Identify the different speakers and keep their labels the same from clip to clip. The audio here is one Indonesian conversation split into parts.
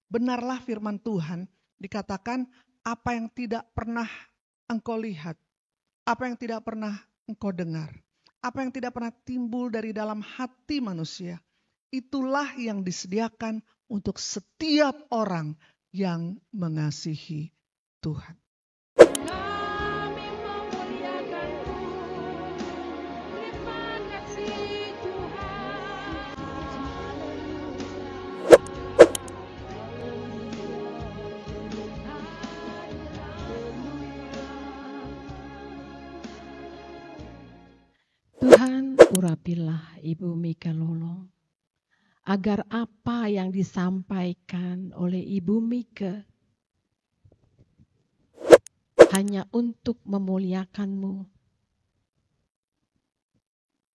Speaker 1: Benarlah firman Tuhan, dikatakan apa yang tidak pernah engkau lihat, apa yang tidak pernah engkau dengar, apa yang tidak pernah timbul dari dalam hati manusia, itulah yang disediakan untuk setiap orang yang mengasihi Tuhan.
Speaker 2: Kami memuliakan-Mu, terima kasih Tuhan. Tuhan, urapilah Ibu Mika Lolong, agar apa yang disampaikan oleh Ibu Mika hanya untuk memuliakan-Mu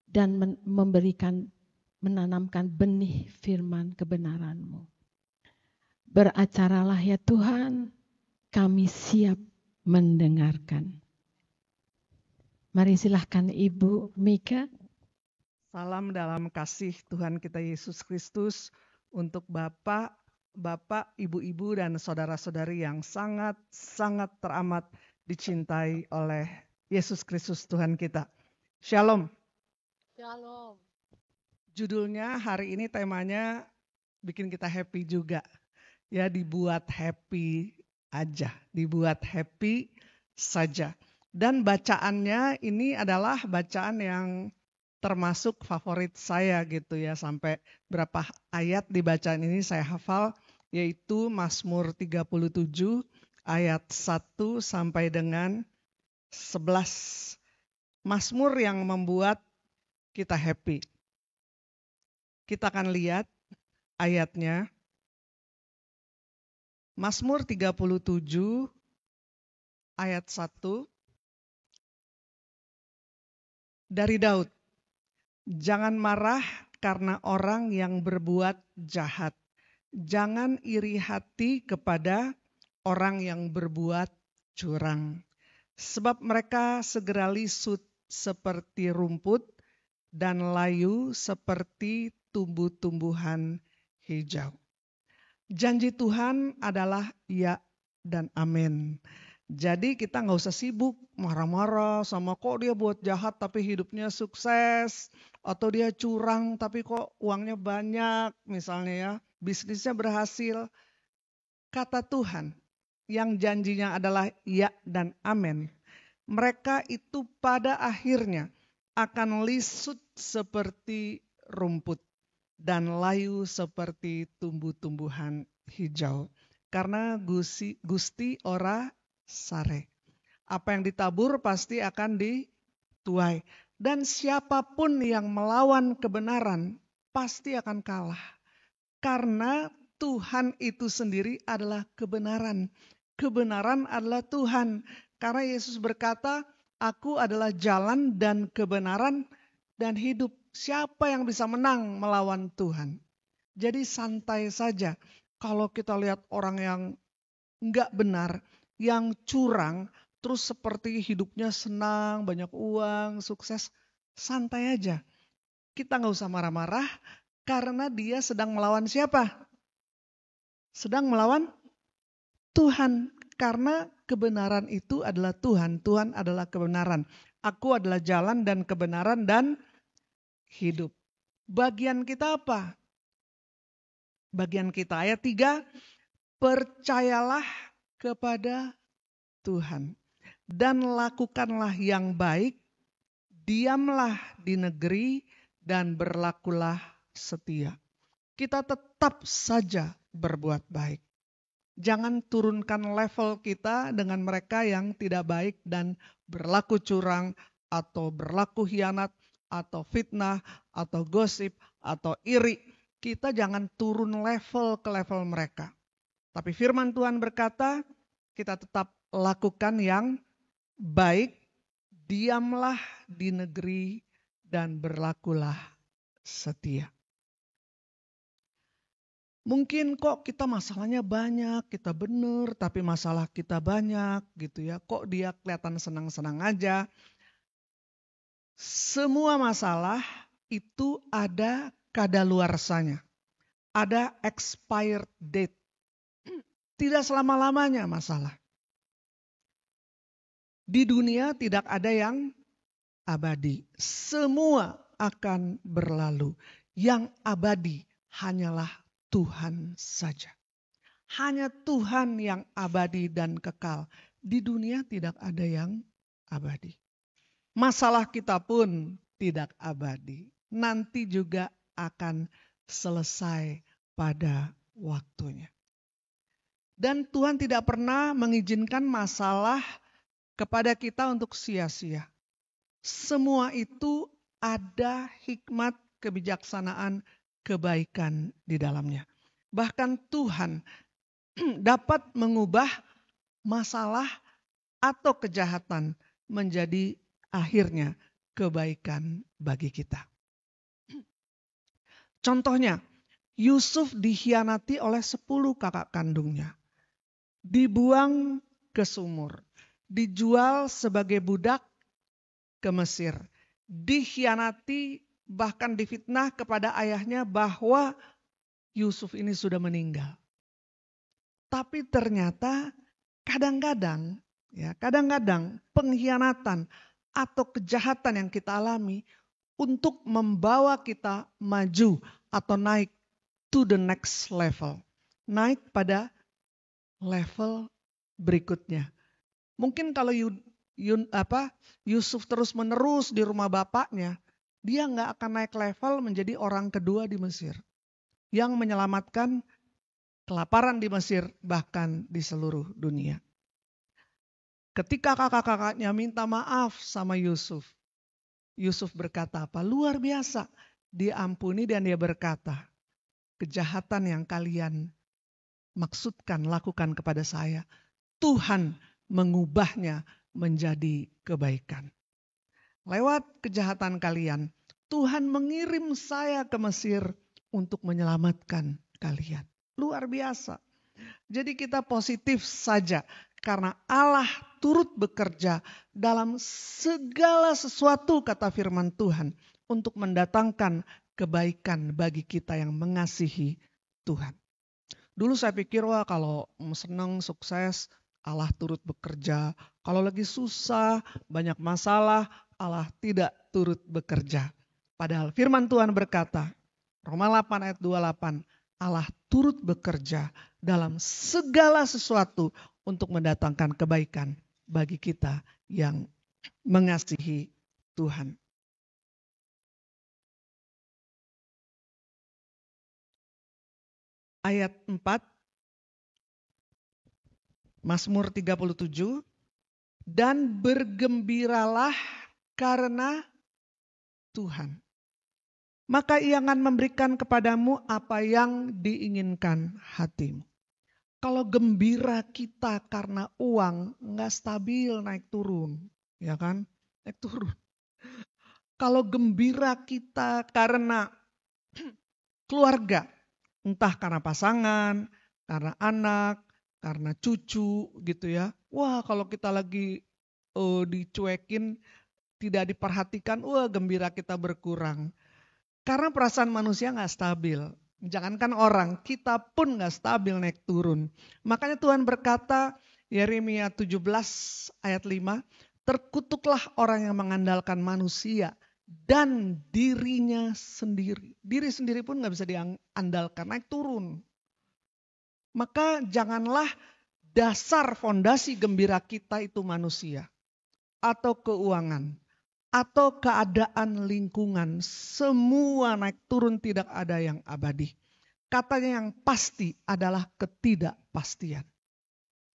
Speaker 2: dan menanamkan benih firman kebenaran-Mu. Beracaralah ya Tuhan, kami siap mendengarkan. Mari silahkan Ibu Mika.
Speaker 1: Salam dalam kasih Tuhan kita Yesus Kristus untuk Bapak, Ibu-ibu dan saudara-saudari yang sangat teramat dicintai oleh Yesus Kristus Tuhan kita. Shalom.
Speaker 2: Shalom.
Speaker 1: Judulnya hari ini temanya bikin kita happy juga. Ya, dibuat happy aja, dibuat happy saja. Dan bacaannya ini adalah bacaan yang termasuk favorit saya gitu ya. Sampai berapa ayat di bacaan ini saya hafal, yaitu Mazmur 37 ayat 1 sampai dengan 11. Mazmur yang membuat kita happy. Kita akan lihat ayatnya. Mazmur 37 ayat 1 dari Daud. Jangan marah karena orang yang berbuat jahat. Jangan iri hati kepada orang yang berbuat curang. Sebab mereka segera lisut seperti rumput dan layu seperti tumbuh-tumbuhan hijau. Janji Tuhan adalah ya dan amin. Jadi kita gak usah sibuk marah-marah sama kok dia buat jahat tapi hidupnya sukses. Atau dia curang tapi kok uangnya banyak misalnya ya. Bisnisnya berhasil. Kata Tuhan yang janjinya adalah ya dan amin. Mereka itu pada akhirnya akan lisut seperti rumput dan layu seperti tumbuh-tumbuhan hijau. Karena Gusti ora sare. Apa yang ditabur pasti akan dituai. Dan siapapun yang melawan kebenaran pasti akan kalah. Karena Tuhan itu sendiri adalah kebenaran. Kebenaran adalah Tuhan. Karena Yesus berkata, aku adalah jalan dan kebenaran dan hidup. Siapa yang bisa menang melawan Tuhan? Jadi santai saja. Kalau kita lihat orang yang enggak benar, yang curang, terus seperti hidupnya senang, banyak uang, sukses, santai aja. Kita nggak usah marah-marah karena dia sedang melawan siapa? Sedang melawan Tuhan. Karena kebenaran itu adalah Tuhan. Tuhan adalah kebenaran. Aku adalah jalan dan kebenaran dan hidup. Bagian kita apa? Bagian kita ayat 3, percayalah kepada Tuhan dan lakukanlah yang baik, diamlah di negeri dan berlakulah setia. Kita tetap saja berbuat baik. Jangan turunkan level kita dengan mereka yang tidak baik dan berlaku curang atau berlaku hianat atau fitnah atau gosip atau iri. Kita jangan turun level ke level mereka. Tapi firman Tuhan berkata, kita tetap lakukan yang baik, diamlah di negeri dan berlakulah setia. Mungkin kok kita masalahnya banyak, kita benar, tapi masalah kita banyak gitu ya. Kok dia kelihatan senang-senang aja. Semua masalah itu ada kadaluarsanya. Ada expired date. Tidak selama-lamanya masalah. Di dunia tidak ada yang abadi. Semua akan berlalu. Yang abadi hanyalah Tuhan saja. Hanya Tuhan yang abadi dan kekal. Di dunia tidak ada yang abadi. Masalah kita pun tidak abadi. Nanti juga akan selesai pada waktunya. Dan Tuhan tidak pernah mengizinkan masalah kepada kita untuk sia-sia. Semua itu ada hikmat, kebijaksanaan, kebaikan di dalamnya. Bahkan Tuhan dapat mengubah masalah atau kejahatan menjadi akhirnya kebaikan bagi kita. Contohnya, Yusuf dikhianati oleh 10 kakak kandungnya. Dibuang ke sumur, dijual sebagai budak ke Mesir, dikhianati bahkan difitnah kepada ayahnya bahwa Yusuf ini sudah meninggal. Tapi ternyata kadang-kadang pengkhianatan atau kejahatan yang kita alami untuk membawa kita maju atau naik to the next level, naik pada level berikutnya. Mungkin kalau Yusuf terus menerus di rumah bapaknya, dia nggak akan naik level menjadi orang kedua di Mesir yang menyelamatkan kelaparan di Mesir bahkan di seluruh dunia. Ketika kakak-kakaknya minta maaf sama Yusuf, Yusuf berkata apa? Luar biasa, diampuni dan dia berkata, kejahatan yang kalian maksudkan lakukan kepada saya, Tuhan mengubahnya menjadi kebaikan. Lewat kejahatan kalian, Tuhan mengirim saya ke Mesir untuk menyelamatkan kalian. Luar biasa. Jadi kita positif saja karena Allah turut bekerja dalam segala sesuatu, kata firman Tuhan, untuk mendatangkan kebaikan bagi kita yang mengasihi Tuhan. Dulu saya pikir, wah kalau senang, sukses, Allah turut bekerja. Kalau lagi susah, banyak masalah, Allah tidak turut bekerja. Padahal firman Tuhan berkata, Roma 8 ayat 28, Allah turut bekerja dalam segala sesuatu untuk mendatangkan kebaikan bagi kita yang mengasihi Tuhan. Ayat 4, Mazmur 37, dan bergembiralah karena Tuhan, maka Ia akan memberikan kepadamu apa yang diinginkan hatimu. Kalau gembira kita karena uang, nggak stabil, naik turun, ya kan? Naik turun. Kalau gembira kita karena keluarga, entah karena pasangan, karena anak, karena cucu gitu ya. Wah kalau kita lagi dicuekin, tidak diperhatikan, wah gembira kita berkurang. Karena perasaan manusia gak stabil. Jangankan orang, kita pun gak stabil naik turun. Makanya Tuhan berkata, Yeremia 17 ayat 5, terkutuklah orang yang mengandalkan manusia dan dirinya sendiri. Diri sendiri pun gak bisa diandalkan, naik turun. Maka janganlah dasar fondasi gembira kita itu manusia atau keuangan atau keadaan lingkungan. Semua naik turun, tidak ada yang abadi. Katanya yang pasti adalah ketidakpastian.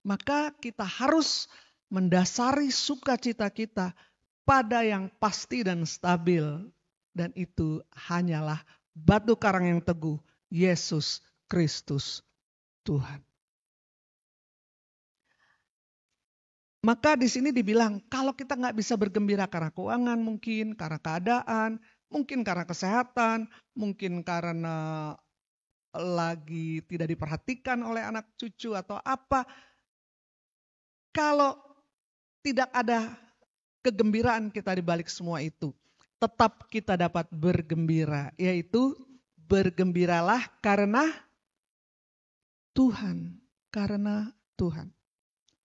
Speaker 1: Maka kita harus mendasari sukacita kita pada yang pasti dan stabil. Dan itu hanyalah batu karang yang teguh, Yesus Kristus Tuhan. Maka di sini dibilang kalau kita nggak bisa bergembira karena keuangan, mungkin karena keadaan, mungkin karena kesehatan, mungkin karena lagi tidak diperhatikan oleh anak cucu atau apa. Kalau tidak ada kegembiraan kita di balik semua itu, tetap kita dapat bergembira, yaitu bergembiralah karena Tuhan. karena Tuhan.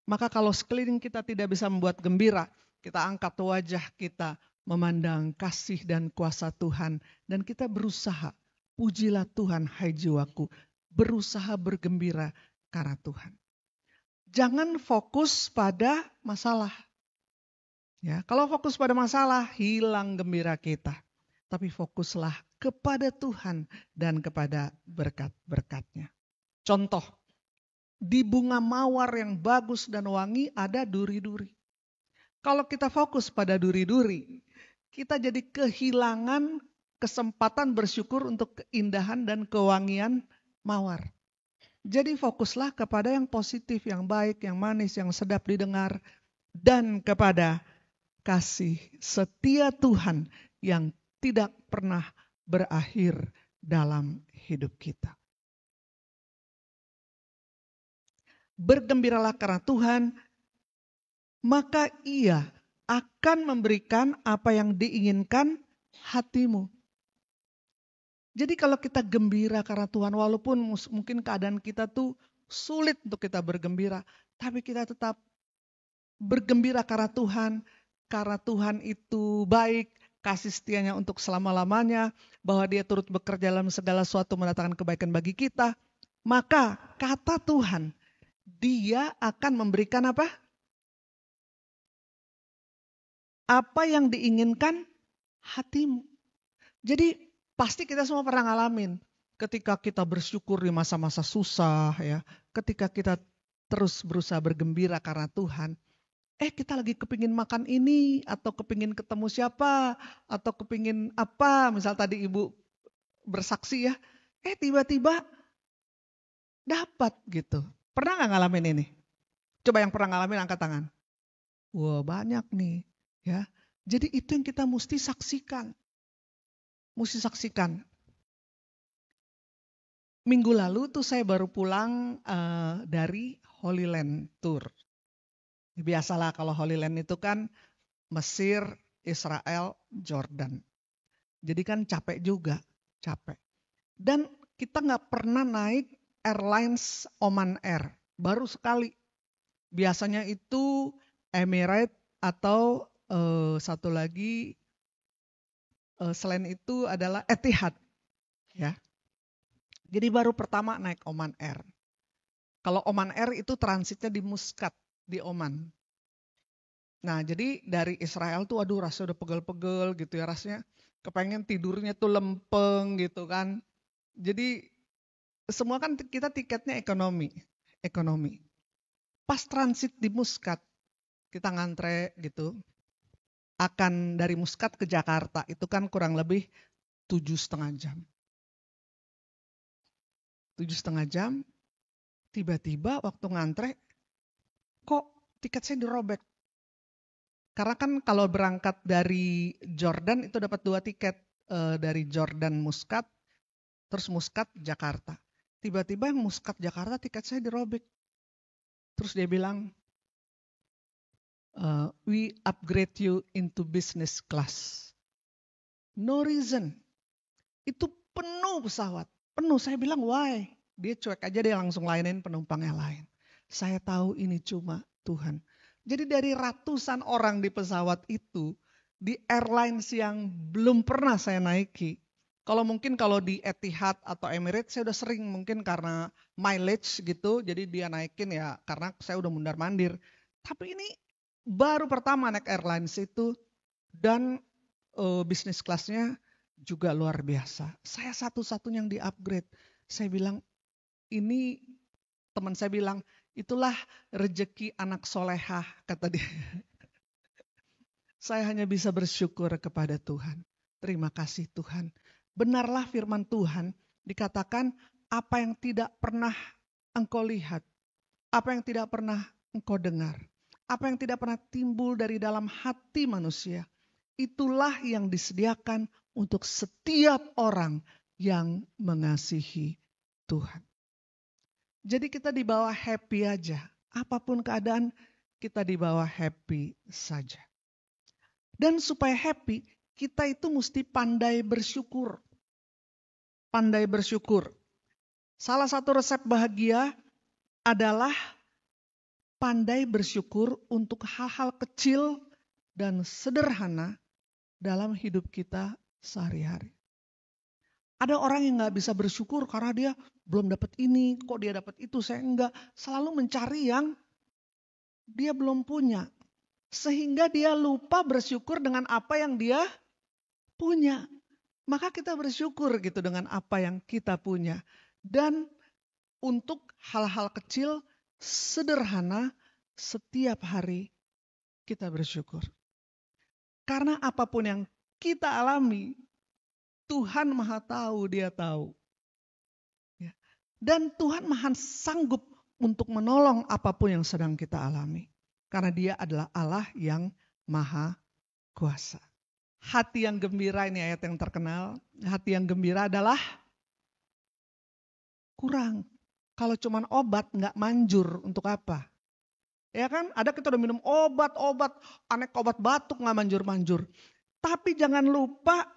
Speaker 1: Maka kalau sekeliling kita tidak bisa membuat gembira, kita angkat wajah kita memandang kasih dan kuasa Tuhan. Dan kita berusaha, pujilah Tuhan hai jiwaku, berusaha bergembira karena Tuhan. Jangan fokus pada masalah. Ya, kalau fokus pada masalah, hilang gembira kita. Tapi fokuslah kepada Tuhan dan kepada berkat-berkat-Nya. Contoh, di bunga mawar yang bagus dan wangi ada duri-duri. Kalau kita fokus pada duri-duri, kita jadi kehilangan kesempatan bersyukur untuk keindahan dan kewangian mawar. Jadi fokuslah kepada yang positif, yang baik, yang manis, yang sedap didengar, dan kepada kasih setia Tuhan yang tidak pernah berakhir dalam hidup kita. Bergembiralah karena Tuhan, maka Ia akan memberikan apa yang diinginkan hatimu. Jadi kalau kita gembira karena Tuhan, walaupun mungkin keadaan kita tuh sulit untuk kita bergembira, tapi kita tetap bergembira karena Tuhan itu baik, kasih setianya untuk selama-lamanya, bahwa Dia turut bekerja dalam segala sesuatu mendatangkan kebaikan bagi kita, maka kata Tuhan, Dia akan memberikan apa? Apa yang diinginkan hatimu. Jadi pasti kita semua pernah ngalamin ketika kita bersyukur di masa-masa susah, ya, ketika kita terus berusaha bergembira karena Tuhan, kita lagi kepingin makan ini, atau kepingin ketemu siapa, atau kepingin apa, misal tadi ibu bersaksi ya, tiba-tiba dapat gitu. Pernah gak ngalamin ini? Coba yang pernah ngalamin angkat tangan. Wah, banyak nih ya. Jadi itu yang kita mesti saksikan. Minggu lalu tuh saya baru pulang dari Holy Land Tour. Biasalah kalau Holy Land itu kan Mesir, Israel, Jordan. Jadi kan capek juga, Dan kita nggak pernah naik airlines Oman Air, baru sekali. Biasanya itu Emirates atau satu lagi selain itu adalah Etihad, ya. Jadi baru pertama naik Oman Air. Kalau Oman Air itu transitnya di Muscat, di Oman. Nah, jadi dari Israel tuh aduh rasanya udah pegel-pegel gitu ya, rasanya kepengen tidurnya tuh lempeng gitu kan. Jadi semua kan kita tiketnya ekonomi. Pas transit di Muscat, kita ngantre gitu. Akan dari Muscat ke Jakarta, itu kan kurang lebih 7,5 jam. 7,5 jam, tiba-tiba waktu ngantre, kok tiket saya dirobek. Karena kan kalau berangkat dari Jordan itu dapat 2 tiket, dari Jordan Muscat, terus Muscat Jakarta. Tiba-tiba yang Muscat Jakarta tiket saya dirobek. Terus dia bilang, we upgrade you into business class. No reason. Itu penuh pesawat. Penuh, saya bilang why? Dia cuek aja, dia langsung layanin penumpang yang lain. Saya tahu ini cuma Tuhan. Jadi dari ratusan orang di pesawat itu, di airlines yang belum pernah saya naiki. Kalau di Etihad atau Emirates saya udah sering, mungkin karena mileage gitu, jadi dia naikin ya karena saya udah mundar-mandir. Tapi ini baru pertama naik airlines itu, dan bisnis kelasnya juga luar biasa. Saya satu-satunya yang di-upgrade. Saya bilang, teman saya bilang, itulah rejeki anak solehah, kata dia. Saya hanya bisa bersyukur kepada Tuhan. Terima kasih Tuhan. Benarlah firman Tuhan, dikatakan apa yang tidak pernah engkau lihat, apa yang tidak pernah engkau dengar, apa yang tidak pernah timbul dari dalam hati manusia, itulah yang disediakan untuk setiap orang yang mengasihi Tuhan. Jadi kita dibawa happy aja. Apapun keadaan, kita dibawa happy saja. Dan supaya happy, kita itu mesti pandai bersyukur. Pandai bersyukur. Salah satu resep bahagia adalah pandai bersyukur untuk hal-hal kecil dan sederhana dalam hidup kita sehari-hari. Ada orang yang gak bisa bersyukur karena dia belum dapat ini, kok dia dapat itu, saya enggak. Selalu mencari yang dia belum punya. Sehingga dia lupa bersyukur dengan apa yang dia punya. Maka kita bersyukur gitu dengan apa yang kita punya. Dan untuk hal-hal kecil, sederhana, setiap hari kita bersyukur. Karena apapun yang kita alami, Tuhan Maha tahu, Dia tahu. Ya. Dan Tuhan Maha sanggup untuk menolong apapun yang sedang kita alami. Karena Dia adalah Allah yang Maha Kuasa. Hati yang gembira, ini ayat yang terkenal. Hati yang gembira adalah kurang. Kalau cuman obat nggak manjur, untuk apa? Ya kan, ada kita udah minum obat, aneka obat batuk nggak manjur-manjur. Tapi jangan lupa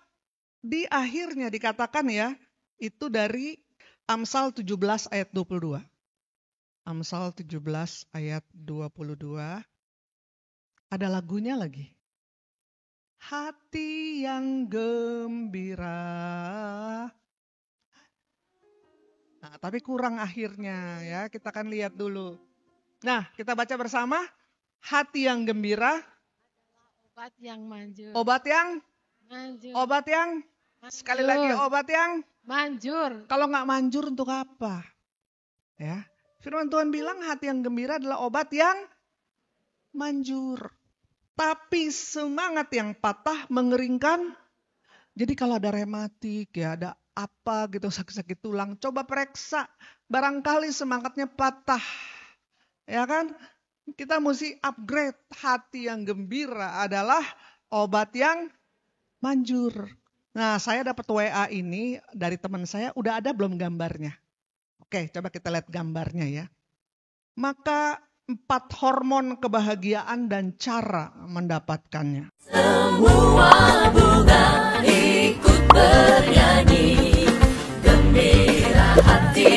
Speaker 1: di akhirnya dikatakan ya, itu dari Amsal 17 ayat 22. Amsal 17 ayat 22. Ada lagunya lagi. Hati yang gembira. Nah, tapi kurang akhirnya ya, kita akan lihat dulu. Nah, kita baca bersama. Hati yang gembira.
Speaker 2: Obat yang manjur.
Speaker 1: Obat yang
Speaker 2: manjur.
Speaker 1: Obat yang manjur. Sekali lagi, obat yang
Speaker 2: manjur.
Speaker 1: Kalau nggak manjur untuk apa? Ya, firman Tuhan bilang hati yang gembira adalah obat yang manjur. Tapi semangat yang patah mengeringkan. Jadi kalau ada rematik, ya ada apa gitu, sakit-sakit tulang, coba periksa. Barangkali semangatnya patah. Ya kan? Kita mesti upgrade. Hati yang gembira adalah obat yang manjur. Nah, saya dapat WA ini dari teman saya, udah ada belum gambarnya? Oke, coba kita lihat gambarnya ya. Maka 4 hormon kebahagiaan dan cara mendapatkannya.
Speaker 3: Semua bunga ikut bernyanyi, gembira hati